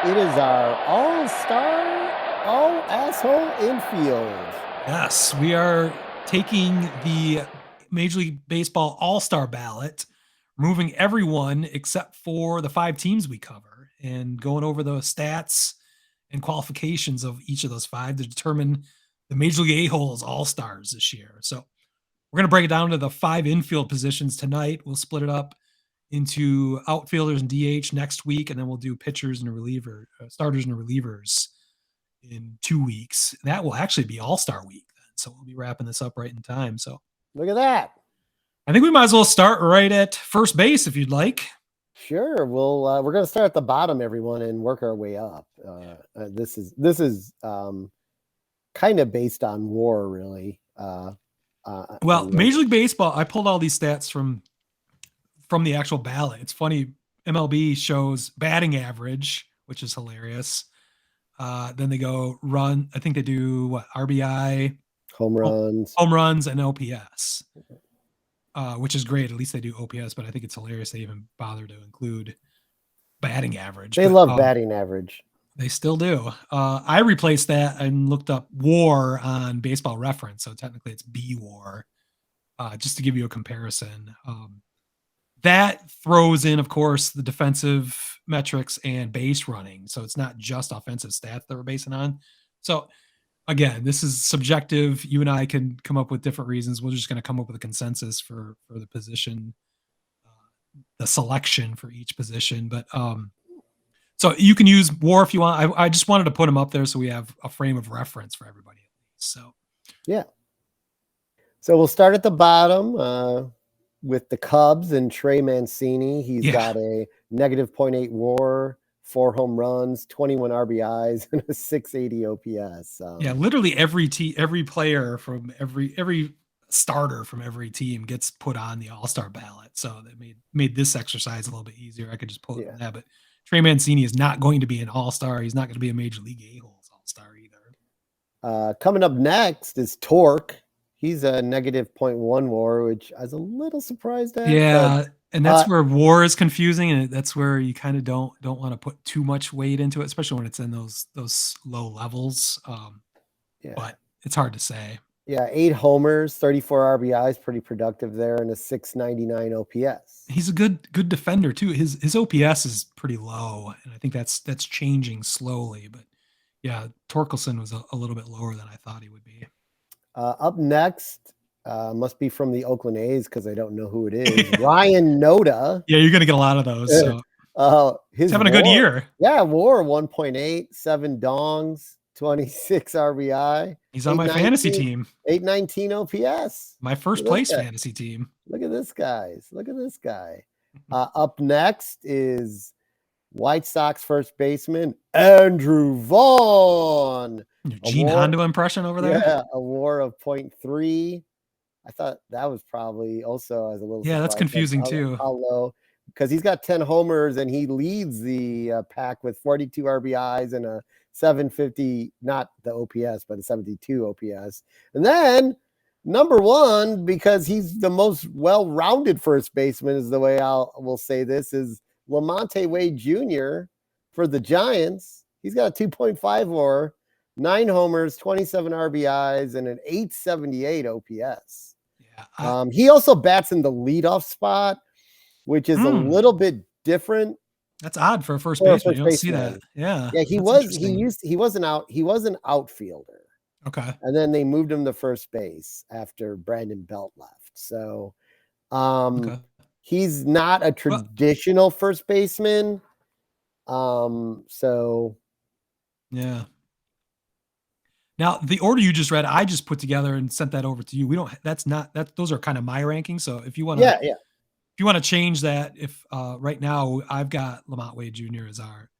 It is our all-star, all-asshole infield. Yes, we are taking the Major League Baseball All-Star ballot, removing everyone except for the 5 teams we cover, and going over the stats and qualifications of each of those 5 to determine the Major League A-holes All-Stars this year. So we're going to break it down to the 5 infield positions tonight. We'll split it up into outfielders and DH next week, and then we'll do pitchers and starters and relievers in 2 weeks. That will actually be All-Star week then. So we'll be wrapping this up right in time. So Look at that. I think we might as well start right at first base if you'd like. Sure. We're going to start at the bottom, everyone, and work our way up. This is kind of based on WAR, really. Well, Major League Baseball, I pulled all these stats from the actual ballot. It's funny. MLB shows batting average, which is hilarious. Then they go run. I think they do what, RBI, home runs, and OPS, which is great. At least they do OPS, but I think it's hilarious they even bother to include batting average. They love batting average. They still do. I replaced that and looked up WAR on Baseball Reference, so technically it's BWAR, just to give you a comparison. That throws in, of course, the defensive metrics and base running. So it's not just offensive stats that we're basing on. So again, this is subjective. You and I can come up with different reasons. We're just going to come up with a consensus for the position, the selection for each position. But so you can use WAR if you want. I just wanted to put them up there so we have a frame of reference for everybody at least. So yeah. So we'll start at the bottom. With the Cubs and Trey Mancini. He's got a -0.8 WAR, 4 home runs, 21 RBIs, and a 680 OPS. Literally every player from every starter from every team gets put on the All-Star ballot. So that made this exercise a little bit easier. I could just pull it from that. But Trey Mancini is not going to be an All-Star. He's not going to be a Major League A-holes All-Star either. Coming up next is Torque. He's a -0.1 WAR, which I was a little surprised at. Yeah, and that's where WAR is confusing, and that's where you kind of don't want to put too much weight into it, especially when it's in those low levels. But it's hard to say. Yeah, 8 homers, 34 RBIs, pretty productive there, and a 699 OPS. He's a good defender too. His OPS is pretty low, and I think that's changing slowly. But yeah, Torkelson was a little bit lower than I thought he would be. Up next, must be from the Oakland A's because I don't know who it is. Ryan Noda. Yeah, you're going to get a lot of those. So. He's having a good year. Yeah, WAR 1.8, 7 dongs, 26 RBI. He's on my fantasy team. 819 OPS. My first place fantasy team. Look at this, guys. Look at this guy. Up next is White Sox first baseman Andrew Vaughn. Gene Hondo impression over there? Yeah, a WAR of 0.3. I thought that was probably also as a little. Yeah, that's confusing too. How low? Because he's got 10 homers and he leads the pack with 42 RBIs and a 750, not the OPS, but a 72 OPS. And then number 1, because he's the most well-rounded first baseman, is the way we'll say this, is LaMonte Wade Jr. for the Giants. He's got a 2.5 WAR. 9 homers, 27 RBIs, and an 878 OPS. Yeah, he also bats in the leadoff spot, which is a little bit different. That's odd for a first baseman. You don't see that. Yeah. Yeah, he was an outfielder. Okay. And then they moved him to first base after Brandon Belt left. So he's not a traditional first baseman. So yeah. Now, the order you just read, I just put together and sent that over to you. Those are kind of my rankings. So if you want to, if you want to change that, right now I've got LaMonte Wade Jr. as our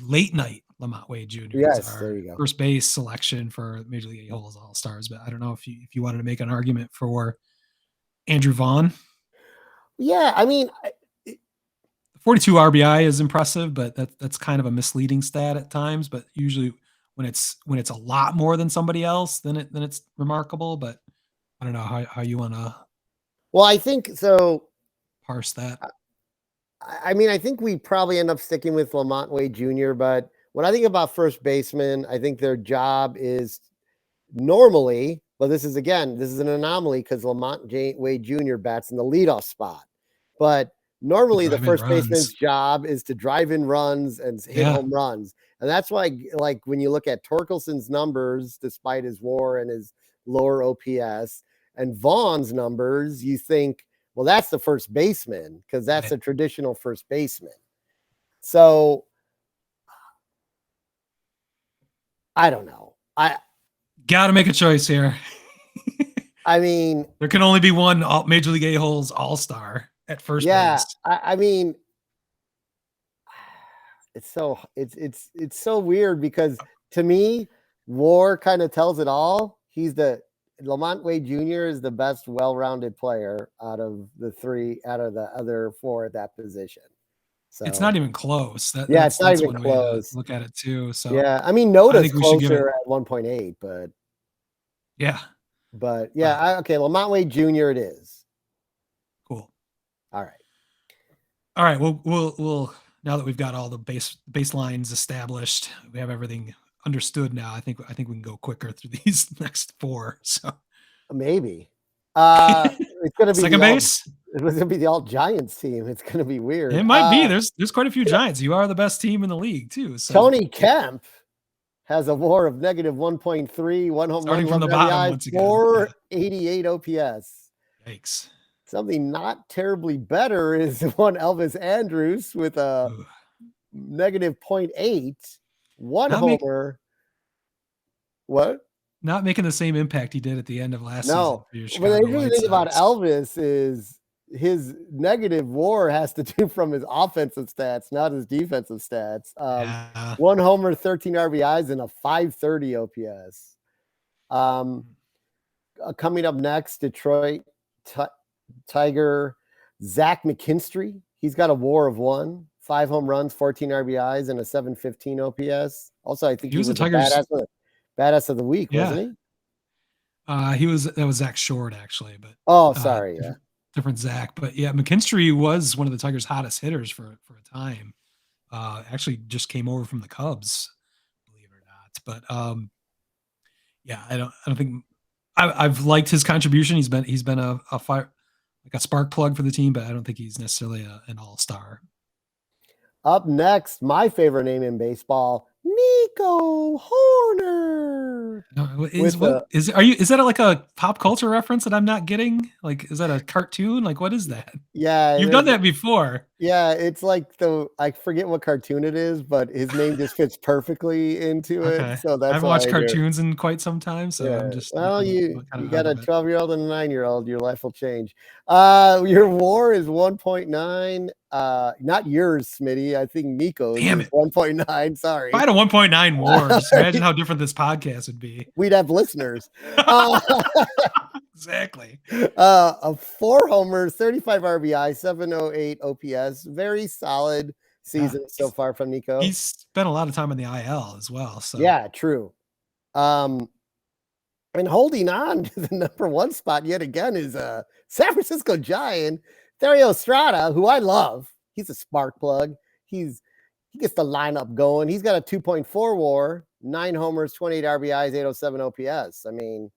late night LaMonte Wade Jr. Yes, as our there you go. First base selection for Major League A-holes All-Stars. But I don't know if you wanted to make an argument for Andrew Vaughn. Yeah, I mean, 42 RBI is impressive, but that's kind of a misleading stat at times. But usually, when it's a lot more than somebody else, then it's remarkable. But I don't know how you want to. Well, I think so. Parse that. I mean, I think we probably end up sticking with LaMonte Wade Jr., but when I think about first baseman, I think their job is normally, but this is an anomaly because LaMonte Wade Jr. bats in the leadoff spot. But normally the first baseman's job is to drive in runs and hit home runs. And that's why, like, when you look at Torkelson's numbers, despite his WAR and his lower OPS, and Vaughn's numbers, you think, well, that's the first baseman because that's a traditional first baseman. So I don't know. I got to make a choice here. I mean, there can only be one Major League A-holes all-star at first base. I mean, it's so weird because to me, WAR kind of tells it all. LaMonte Wade Jr. is the best well-rounded player out of the other four at that position. So it's not even close. It's not even close. Look at it too. So yeah, I mean, Noda's closer at 1.8, but yeah. But yeah, okay, LaMonte Wade Jr. it is. Cool. All right. We'll now that we've got all the baselines established, we have everything understood now. I think we can go quicker through these next four. So maybe it's gonna be second base. It was gonna be the all Giants team. It's gonna be weird. It might be. There's quite a few Giants. You are the best team in the league too. So. Tony Kemp has a WAR of negative 1.3, one home run from the bottom once again. 488 OPS. Yikes. Something not terribly better is one Elvis Andrus with a negative 0.8, one homer. What? Not making the same impact he did at the end of last season. No, but the interesting thing about Elvis is his negative WAR has to do from his offensive stats, not his defensive stats. One homer, 13 RBIs, and a 530 OPS. Coming up next, Detroit Tiger Zach McKinstry. He's got a WAR of 1, 5 home runs, 14 RBIs, and a 715 OPS. Also, I think he was a badass of the week, wasn't he? That was Zach Short, actually. But sorry, different Zach. But yeah, McKinstry was one of the Tigers' hottest hitters for a time. Actually, just came over from the Cubs, believe it or not. But yeah, I don't think I've liked his contribution. He's been a fire, like a spark plug for the team, but I don't think he's necessarily an all-star. Up next, my favorite name in baseball, Nico Hoerner. Is that like a pop culture reference that I'm not getting? Like, is that a cartoon? Like, what is that? Yeah, you've done that before. Yeah, it's like I forget what cartoon it is, but his name just fits perfully into it. So that's I haven't watched cartoons in quite some time. So I'm just you got a 12-year-old and a 9-year-old. Your life will change. Your WAR is 1.9. Not yours, Smitty. I think Nico's is 1.9. Sorry. If I had a 1.9 WAR, just imagine how different this podcast would be. We'd have listeners. Exactly. 4 homers, 35 RBI, 708 OPS. Very solid season so far from Nico. He's spent a lot of time on the IL as well. So yeah, true. And holding on to the number 1 spot yet again is San Francisco Giant, Thairo Estrada, who I love. He's a spark plug. He gets the lineup going. He's got a 2.4 WAR, 9 homers, 28 RBIs, 807 OPS. I mean,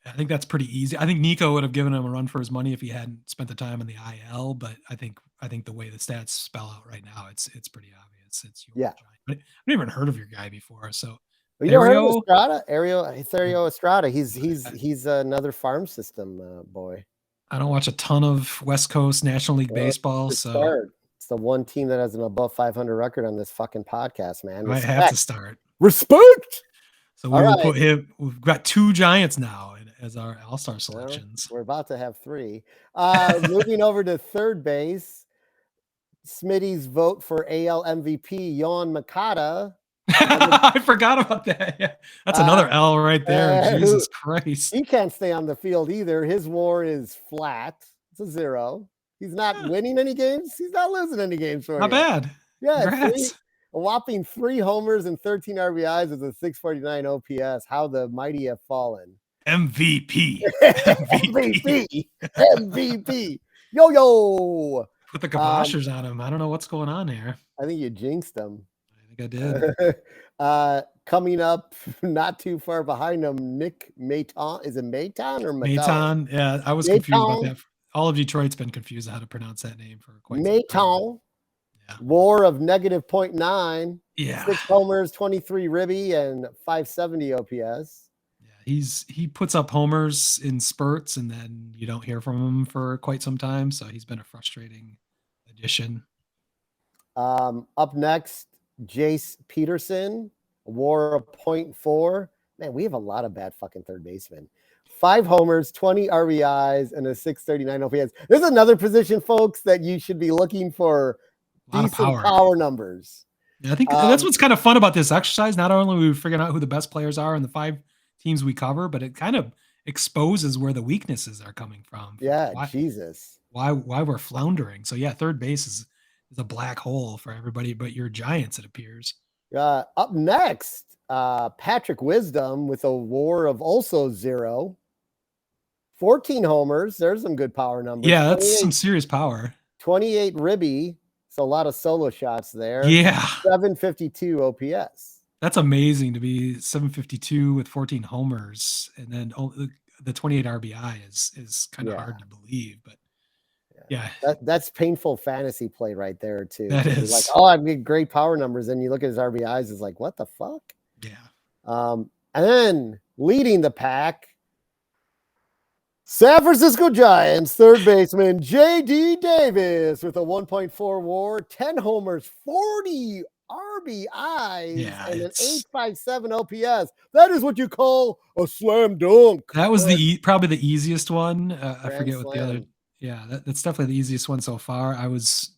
I think that's pretty easy. I think Nico would have given him a run for his money if he hadn't spent the time on the IL. But I think the way the stats spell out right now, it's pretty obvious. It's your Giant. But I've never heard of your guy before. So you never heard of Estrada? Thairo Estrada. He's another farm system boy. I don't watch a ton of West Coast National League baseball, so it's the one team that has an above 500 record on this fucking podcast, man. I have to start. Respect. So we will put him. We've got 2 Giants now as our all-star selections. We're about to have 3. Moving over to third base, Smitty's vote for AL MVP, Yohan Moncada. I forgot about that. Yeah. That's another L right there. Jesus Christ. He can't stay on the field either. His WAR is flat. It's a 0. He's not winning any games. He's not losing any games for you. Not bad. Yeah. A whopping 3 homers and 13 RBIs with a 649 OPS. How the mighty have fallen. MVP. MVP. Yo. Put the kiboshes on him. I don't know what's going on here. I think you jinxed him. I think I did. Coming up, not too far behind him, Nick Maton. Is it Maton or Maton? Maton. Yeah, I was confused about that. All of Detroit's been confused on how to pronounce that name for quite some time. Maton. Yeah. WAR of -0.9. Yeah. 6 homers, 23 ribby, and 570 OPS. Yeah, he puts up homers in spurts, and then you don't hear from him for quite some time. So he's been a frustrating addition. Up next, Jace Peterson, WAR of 0.4. Man, we have a lot of bad fucking third basemen. 5 homers, 20 RBIs, and a 639 OPS. There's another position, folks, that you should be looking for decent power numbers. Yeah, I think that's what's kind of fun about this exercise. Not only are we figuring out who the best players are in the 5 teams we cover, but it kind of exposes where the weaknesses are coming from. Yeah, why we're floundering. So yeah, third base is a black hole for everybody but your Giants, it appears. Up next, Patrick Wisdom with a WAR of also 0. 14 homers. There's some good power numbers. Yeah, that's some serious power. 28 ribby. So a lot of solo shots there. Yeah. 752 OPS. That's amazing to be 752 with 14 homers. And then the 28 RBI is kind of hard to believe. But yeah. That's painful fantasy play right there, too. That is. Like, oh, I've got great power numbers. And you look at his RBIs, it's like, what the fuck? Yeah. And then leading the pack, San Francisco Giants third baseman J.D. Davis with a 1.4 WAR, 10 homers, 40 RBIs, and an 857 OPS. That is what you call a slam dunk. That was probably the easiest one. I forget what the other. Yeah, that's definitely the easiest one so far. I was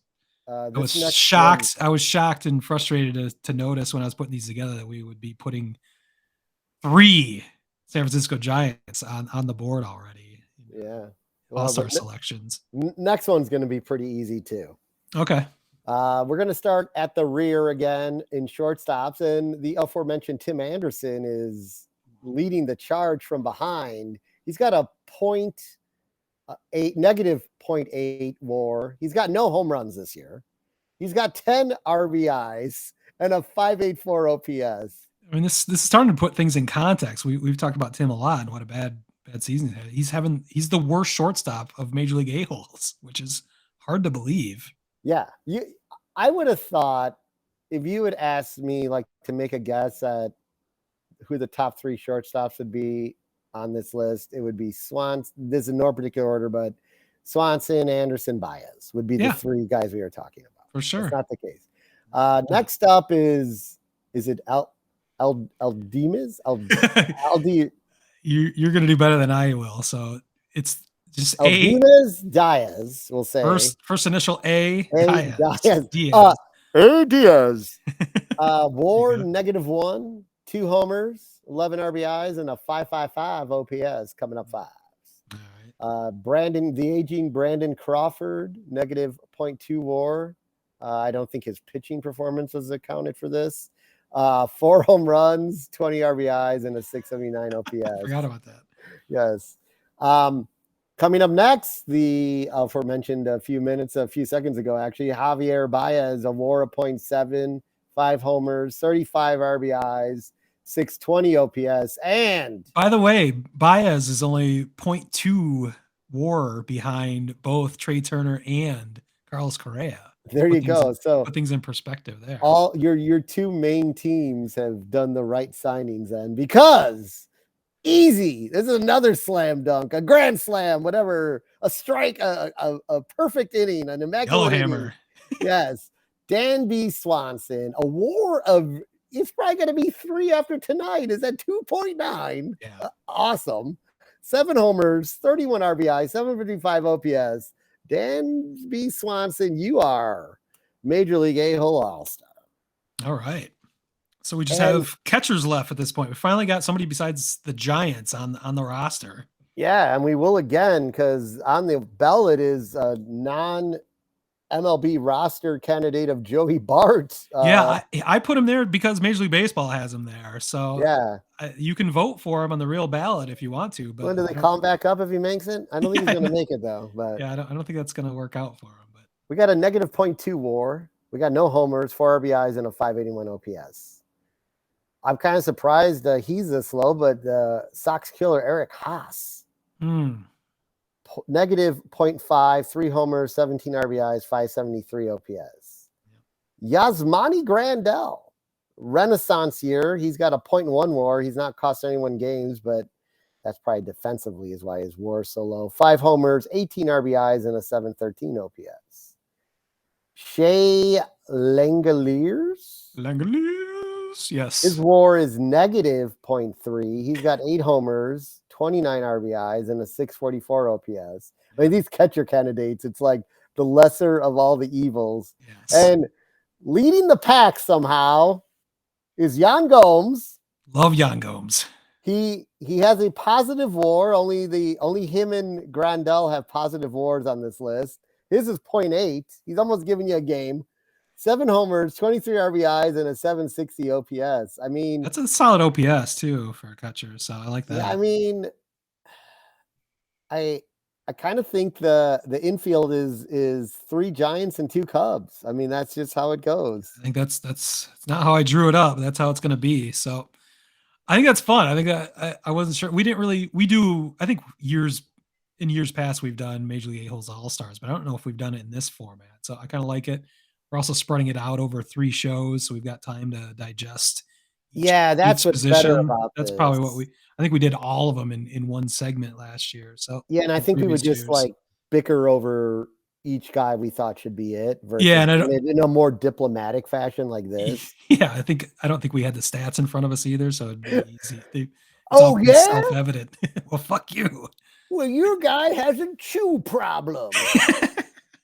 shocked. I was shocked and frustrated to notice when I was putting these together that we would be putting 3 San Francisco Giants on the board already. Yeah. All-star selections. Next one's going to be pretty easy too. Okay. We're going to start at the rear again in shortstops, and the aforementioned Tim Anderson is leading the charge from behind. He's got a -0.8 WAR. He's got no home runs this year. He's got 10 RBIs and a 584 OPS. I mean, this is starting to put things in context. We've talked about Tim a lot and what a bad season he's having. He's the worst shortstop of Major League A-holes, which is hard to believe. Yeah, I would have thought if you had asked me like to make a guess at who the top 3 shortstops would be on this list, it would be Swanson. This is in no particular order, but Swanson, Anderson, Baez would be the 3 guys we were talking about. For sure, that's not the case. Next up is it Aldimas? You're going to do better than I will. So it's just Aldimas Diaz. We'll say first initial A. Diaz. Diaz. A Diaz. WAR -1, 2 homers, 11 RBIs, and a 555 OPS coming up 5. All right. The aging Brandon Crawford, -0.2 WAR. I don't think his pitching performance was accounted for this. 4 home runs, 20 RBIs, and a 679 OPS. I forgot about that. Yes. Coming up next, the aforementioned a few seconds ago, actually, Javier Baez, a WAR of 0.7, 5 homers, 35 RBIs, 620 OPS. And by the way, Baez is only 0.2 WAR behind both Trey Turner and Carlos Correa. There you go. So put things in perspective there. All your 2 main teams have done the right signings then, because easy. This is another slam dunk, a grand slam, whatever, a strike, a perfect inning, an immaculate Yellowhammer. Yes. Dansby Swanson, a WAR of, it's probably going to be 3 after tonight. Is that 2.9? Yeah. Awesome. 7 homers, 31 RBI, 755 OPS. Dansby Swanson, you are Major League A-hole all-star. All right. So we just have catchers left at this point. We finally got somebody besides the Giants on the roster. Yeah, and we will again, because on the ballot is a non-MLB roster candidate of Joey Bart. I put him there because Major League Baseball has him there. So yeah, you can vote for him on the real ballot if you want to. But when do they call him back up if he makes it? I don't think he's going to make it though. But yeah, I don't think that's going to work out for him. But We got a negative 0.2 WAR. We got no homers, 4 RBIs, and a 581 OPS. I'm kind of surprised he's this low, but Sox killer Eric Haas, negative 0.5, 3 homers, 17 RBIs, 573 OPS. Yasmani Grandal, renaissance year. He's got a 0.1 WAR. He's not cost anyone games, but that's probably defensively is why his WAR is so low. 5 homers, 18 RBIs, and a 713 OPS. Shea Langoliers. Yes. His WAR is negative 0.3. He's got 8 homers, 29 RBIs, and a 644 OPS. I mean, these catcher candidates, it's like the lesser of all the evils. Yes. And leading the pack somehow is Yan Gomes. Love Yan Gomes. He has a positive WAR. Only him and Grandal have positive WARs on this list. His is 0.8. He's almost giving you a game. 7 homers, 23 RBIs, and a 760 OPS. I mean, that's a solid OPS too for a catcher. So I like that. Yeah, I mean, I kind of think the infield is 3 Giants and 2 Cubs. I mean, that's just how it goes. I think that's not how I drew it up. But that's how it's going to be. So I think that's fun. I think I wasn't sure. We do. I think in years past we've done Major League A-holes All-Stars, but I don't know if we've done it in this format. So I kind of like it. We're also spreading it out over 3 shows, so we've got time to digest. That's what's better about That's this. probably what I think we did all of them in one segment last year. So yeah, and I think we would just like bicker over each guy we thought should be it versus in a more diplomatic fashion like this. Yeah, I don't think we had the stats in front of us either, so it'd be easy. It's self-evident. Well, fuck you. Well, your guy has a chew problem.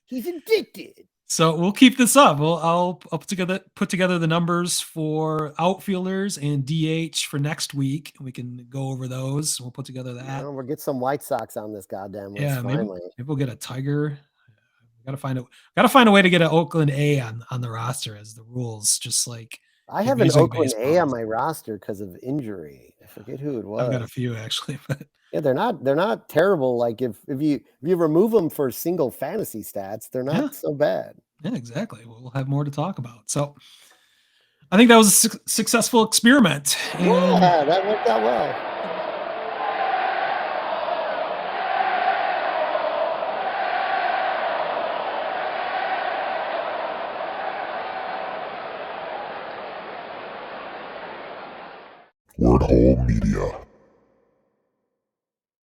He's addicted. So we'll keep this up. I'll put together the numbers for outfielders and DH for next week. We can go over those. We'll put together that. We'll get some White Sox on this goddamn list. Yeah, finally. Maybe we'll get a Tiger. Gotta find a way to get an Oakland A on the roster as the rules. Just like I have an Oakland A on my roster because of injury. I forget who it was. I've got a few actually, but yeah, they're not terrible. Like if you remove them for single fantasy stats, they're not so bad. Yeah, exactly. We'll have more to talk about. So I think that was a successful experiment. Yeah, that worked out well. Word Hole Media.